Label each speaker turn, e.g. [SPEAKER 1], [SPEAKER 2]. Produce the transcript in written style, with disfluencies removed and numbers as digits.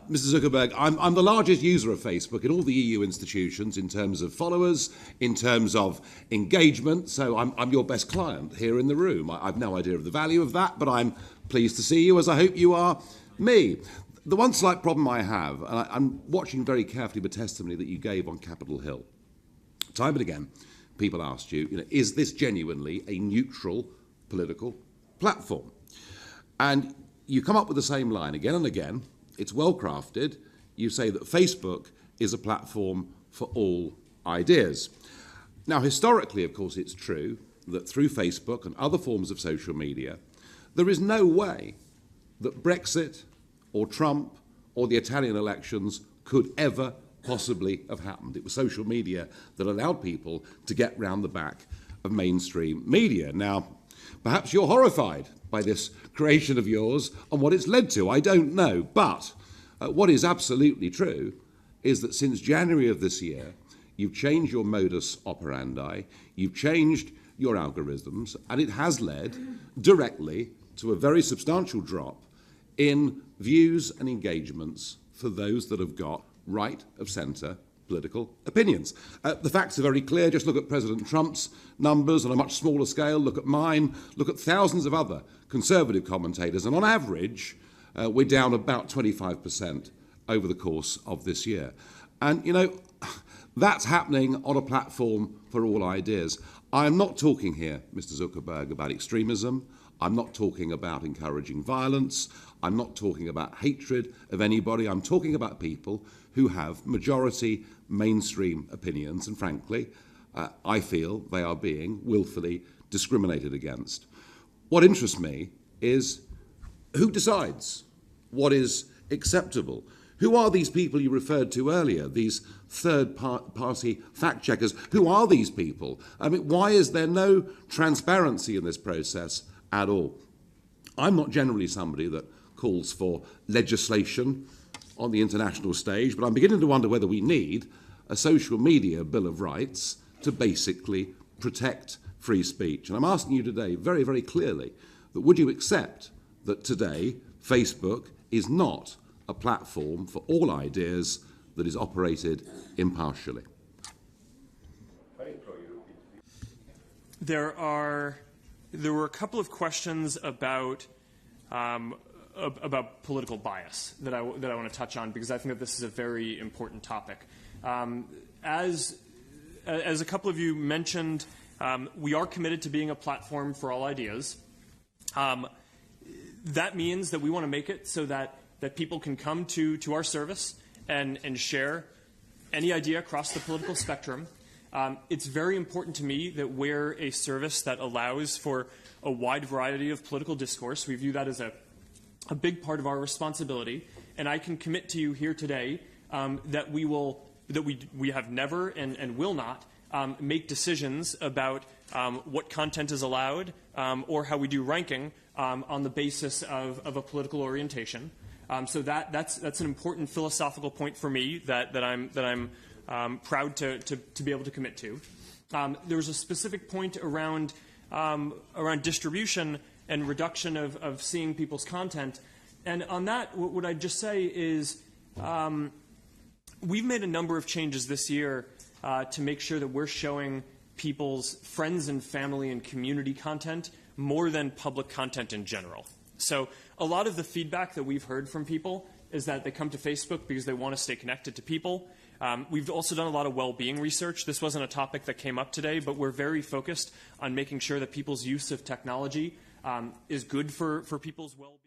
[SPEAKER 1] Mr. Zuckerberg, I'm the largest user of Facebook in all the EU institutions in terms of followers, in terms of engagement, so I'm your best client here in the room. I've no idea of the value of that, but I'm pleased to see you, as I hope you are me. The one slight problem I have, and I'm watching very carefully the testimony that you gave on Capitol Hill. Time and again, people asked you, is this genuinely a neutral political platform? And you come up with the same line again and again. It's well crafted. You say that Facebook is a platform for all ideas. Now, historically, of course, it's true that through Facebook and other forms of social media, there is no way that Brexit or Trump or the Italian elections could ever possibly have happened. It was social media that allowed people to get round the back of mainstream media. Now, perhaps you're horrified by this creation of yours and what it's led to. I don't know. But what is absolutely true is that since January of this year, you've changed your modus operandi, you've changed your algorithms, and it has led directly to a very substantial drop in views and engagements for those that have got right of centre political opinions. The facts are very clear. Just look at President Trump's numbers on a much smaller scale. Look at mine. Look at thousands of other conservative commentators. And on average, we're down about 25% over the course of this year. And, that's happening on a platform for all ideas. I'm not talking here, Mr. Zuckerberg, about extremism. I'm not talking about encouraging violence. I'm not talking about hatred of anybody. I'm talking about people who have majority mainstream opinions, and frankly, I feel they are being willfully discriminated against. What interests me is who decides what is acceptable? Who are these people you referred to earlier, these third-party fact-checkers? Who are these people? I mean, why is there no transparency in this process at all? I'm not generally somebody that calls for legislation on the international stage, but I'm beginning to wonder whether we need a social media Bill of Rights to basically protect free speech. And I'm asking you today very, very clearly that would you accept that today Facebook is not a platform for all ideas that is operated impartially?
[SPEAKER 2] There were a couple of questions about political bias that I want to touch on, because I think that this is a very important topic. As a couple of you mentioned, we are committed to being a platform for all ideas. That means that we want to make it so that people can come to our service and share any idea across the political spectrum. It's very important to me that we're a service that allows for a wide variety of political discourse. We view that as a big part of our responsibility, and I can commit to you here today that we have never and will not make decisions about what content is allowed or how we do ranking on the basis of a political orientation. So that's an important philosophical point for me that I'm proud to be able to commit to. There was a specific point around distribution and reduction of seeing people's content. And on that, what I'd just say is we've made a number of changes this year to make sure that we're showing people's friends and family and community content more than public content in general. So a lot of the feedback that we've heard from people is that they come to Facebook because they want to stay connected to people. We've also done a lot of well-being research. This wasn't a topic that came up today, but we're very focused on making sure that people's use of technology is good for people's well-being.